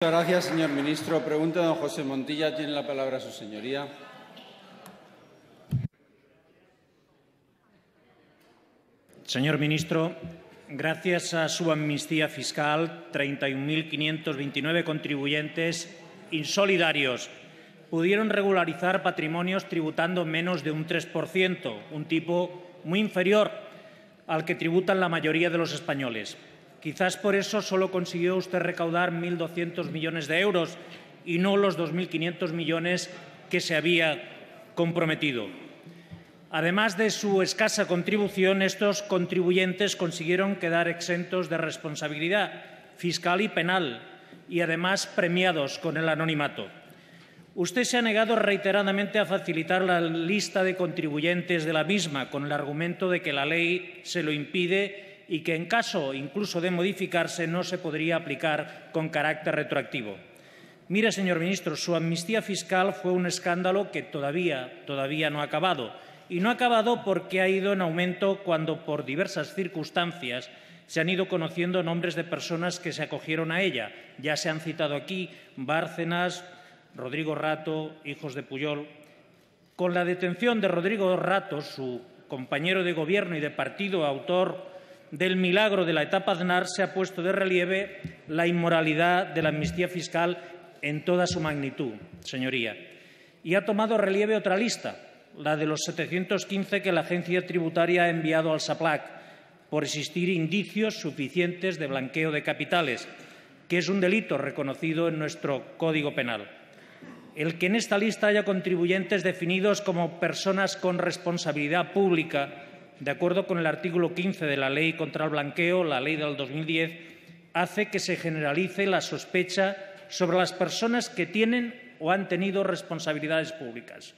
Muchas gracias, señor ministro. Pregunta don José Montilla. Tiene la palabra su señoría. Señor ministro, gracias a su amnistía fiscal, 31.529 contribuyentes insolidarios pudieron regularizar patrimonios tributando menos de un 3%, un tipo muy inferior al que tributan la mayoría de los españoles. Quizás por eso solo consiguió usted recaudar 1.200 millones de euros y no los 2.500 millones que se había comprometido. Además de su escasa contribución, estos contribuyentes consiguieron quedar exentos de responsabilidad fiscal y penal y además premiados con el anonimato. Usted se ha negado reiteradamente a facilitar la lista de contribuyentes de la misma con el argumento de que la ley se lo impide y que en caso incluso de modificarse no se podría aplicar con carácter retroactivo. Mire, señor ministro, su amnistía fiscal fue un escándalo que todavía no ha acabado. Y no ha acabado porque ha ido en aumento cuando, por diversas circunstancias, se han ido conociendo nombres de personas que se acogieron a ella. Ya se han citado aquí Bárcenas, Rodrigo Rato, hijos de Pujol. Con la detención de Rodrigo Rato, su compañero de gobierno y de partido, autor del milagro de la etapa Aznar, se ha puesto de relieve la inmoralidad de la amnistía fiscal en toda su magnitud, señoría. Y ha tomado relieve otra lista, la de los 715 que la agencia tributaria ha enviado al SAPLAC, por existir indicios suficientes de blanqueo de capitales, que es un delito reconocido en nuestro Código Penal. El que en esta lista haya contribuyentes definidos como personas con responsabilidad pública, de acuerdo con el artículo 15 de la Ley contra el Blanqueo, la Ley del 2010, hace que se generalice la sospecha sobre las personas que tienen o han tenido responsabilidades públicas.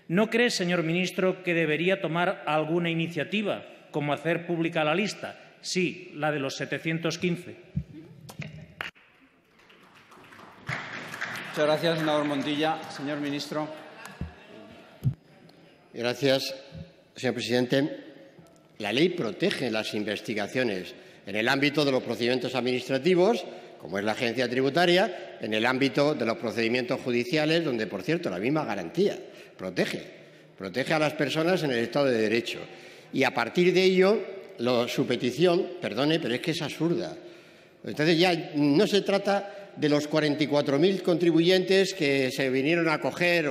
¿No cree, señor ministro, que debería tomar alguna iniciativa, como hacer pública la lista? Sí, la de los 715. Muchas gracias, senador Montilla. Señor ministro. Gracias, señor presidente. La ley protege las investigaciones en el ámbito de los procedimientos administrativos, como es la agencia tributaria, en el ámbito de los procedimientos judiciales, donde, por cierto, la misma garantía protege a las personas en el Estado de Derecho. Y a partir de ello, su petición, perdone, pero es que es absurda. Entonces ya no se trata de los 44.000 contribuyentes que se vinieron a acoger,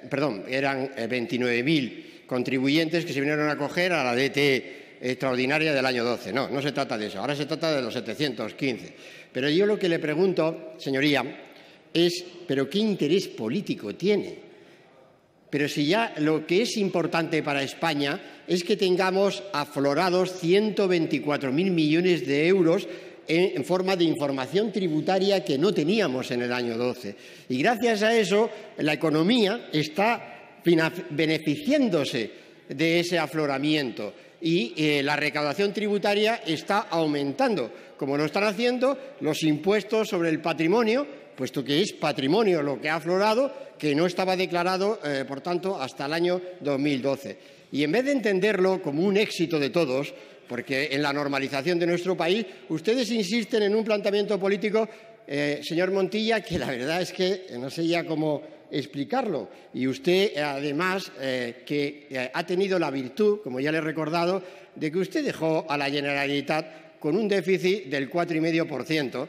perdón, eran 29.000 contribuyentes que se vinieron a acoger a la DT extraordinaria del año 12. No, no se trata de eso. Ahora se trata de los 715. Pero yo lo que le pregunto, señoría, es ¿pero qué interés político tiene? Pero si ya lo que es importante para España es que tengamos aflorados 124.000 millones de euros en forma de información tributaria que no teníamos en el año 12. Y gracias a eso la economía está beneficiándose de ese afloramiento y la recaudación tributaria está aumentando, como lo están haciendo los impuestos sobre el patrimonio, puesto que es patrimonio lo que ha aflorado, que no estaba declarado, por tanto, hasta el año 2012. Y en vez de entenderlo como un éxito de todos, porque en la normalización de nuestro país, ustedes insisten en un planteamiento político, señor Montilla, que la verdad es que no sé ya cómo explicarlo. Y usted, además, que ha tenido la virtud, como ya le he recordado, de que usted dejó a la Generalitat con un déficit del 4,5%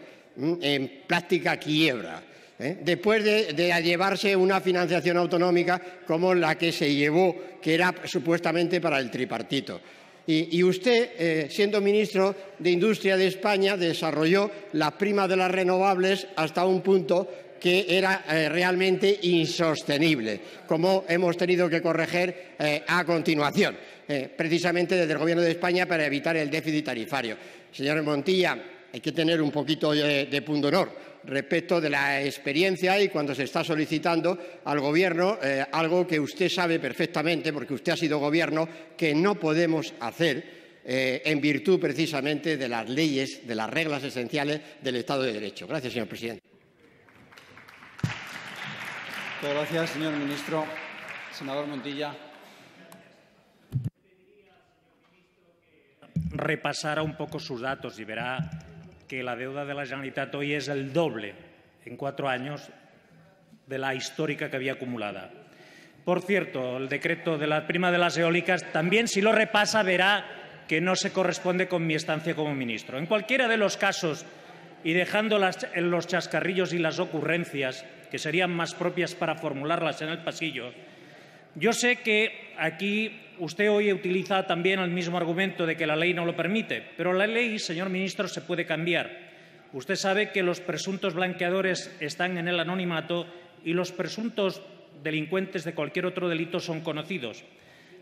en práctica quiebra, después de llevarse una financiación autonómica como la que se llevó, que era supuestamente para el tripartito. Y usted, siendo ministro de Industria de España, desarrolló la prima de las renovables hasta un punto que era realmente insostenible, como hemos tenido que corregir a continuación, precisamente desde el Gobierno de España para evitar el déficit tarifario. Señor Montilla, hay que tener un poquito de pundonor respecto de la experiencia y cuando se está solicitando al Gobierno algo que usted sabe perfectamente, porque usted ha sido Gobierno, que no podemos hacer en virtud precisamente de las leyes, de las reglas esenciales del Estado de Derecho. Gracias, señor presidente. Muchas gracias, señor ministro. Senador Montilla. Repasara un poco sus datos y verá que la deuda de la Generalitat hoy es el doble en 4 años de la histórica que había acumulada. Por cierto, el decreto de la prima de las eólicas también, si lo repasa, verá que no se corresponde con mi estancia como ministro. En cualquiera de los casos, y dejando los chascarrillos y las ocurrencias, que serían más propias para formularlas en el pasillo, yo sé que aquí usted hoy utiliza también el mismo argumento de que la ley no lo permite, pero la ley, señor ministro, se puede cambiar. Usted sabe que los presuntos blanqueadores están en el anonimato y los presuntos delincuentes de cualquier otro delito son conocidos.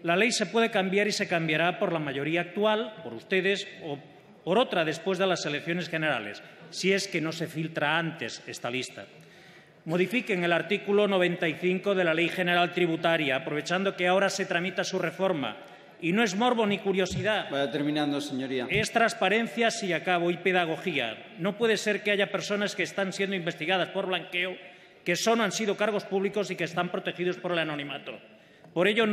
La ley se puede cambiar y se cambiará por la mayoría actual, por ustedes, o por otra después de las elecciones generales, si es que no se filtra antes esta lista. Modifiquen el artículo 95 de la Ley General Tributaria, aprovechando que ahora se tramita su reforma. Y no es morbo ni curiosidad. Vaya terminando, señoría. Es transparencia, si acabo, y pedagogía. No puede ser que haya personas que están siendo investigadas por blanqueo, que han sido cargos públicos y que están protegidos por el anonimato. Por ello,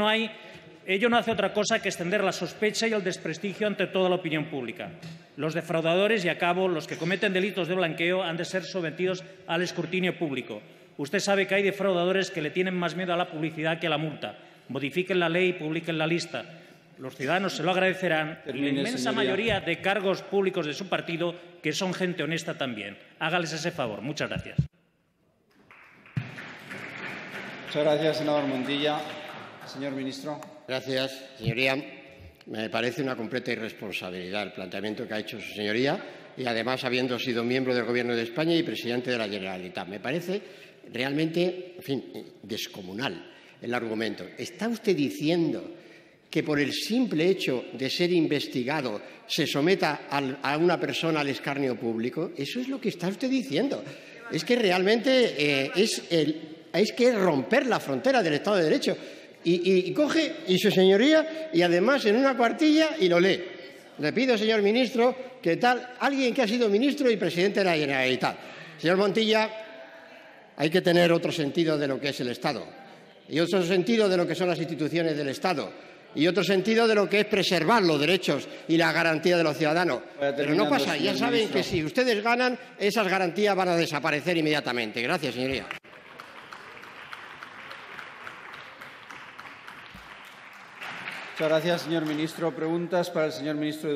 ello no hace otra cosa que extender la sospecha y el desprestigio ante toda la opinión pública. Los defraudadores, y acabo, los que cometen delitos de blanqueo, han de ser sometidos al escrutinio público. Usted sabe que hay defraudadores que le tienen más miedo a la publicidad que a la multa. Modifiquen la ley y publiquen la lista. Los ciudadanos se lo agradecerán y la inmensa mayoría de cargos públicos de su partido, que son gente honesta también. Hágales ese favor. Muchas gracias. Muchas gracias, senador Montilla. Señor ministro. Gracias, señoría. Me parece una completa irresponsabilidad el planteamiento que ha hecho su señoría y, además, habiendo sido miembro del Gobierno de España y presidente de la Generalitat. Me parece realmente, en fin, descomunal el argumento. ¿Está usted diciendo que por el simple hecho de ser investigado se someta a una persona al escarnio público? Eso es lo que está usted diciendo. Es que realmente es que romper la frontera del Estado de Derecho. Y coge, y su señoría, y además en una cuartilla, y lo lee. Le pido, señor ministro, que alguien que ha sido ministro y presidente de la Generalitat. Señor Montilla, hay que tener otro sentido de lo que es el Estado, y otro sentido de lo que son las instituciones del Estado, y otro sentido de lo que es preservar los derechos y la garantía de los ciudadanos. Pero no pasa, ya saben que si ustedes ganan, esas garantías van a desaparecer inmediatamente. Gracias, señoría. Muchas gracias, señor ministro. Preguntas para el señor ministro de